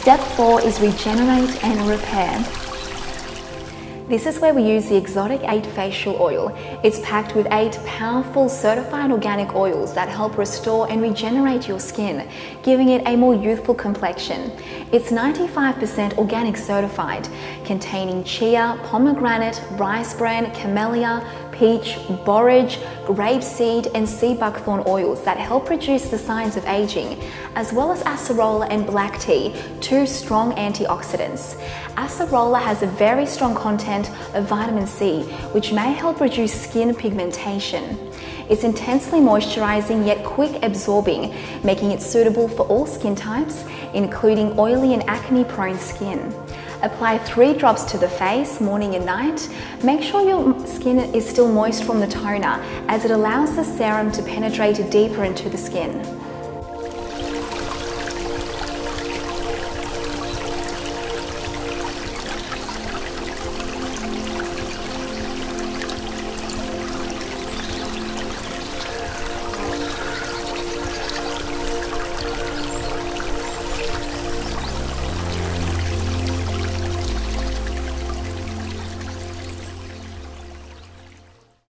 Step 4 is regenerate and repair. This is where we use the Exotic8 Facial Oil. It's packed with 8 powerful certified organic oils that help restore and regenerate your skin, giving it a more youthful complexion. It's 95% organic certified, containing Chia, Pomegranate, Rice Bran, Camelia, Peach, Borage, Grapeseed and Seabuckthorn oils that help reduce the signs of aging, as well as Acerola and black tea, 2 strong antioxidants. Acerola has a very strong content of vitamin C, which may help reduce skin pigmentation. It's intensely moisturizing yet quick absorbing, making it suitable for all skin types, including oily and acne-prone skin. Apply 3 drops to the face morning and night. Make sure your skin is still moist from the toner, as it allows the serum to penetrate deeper into the skin.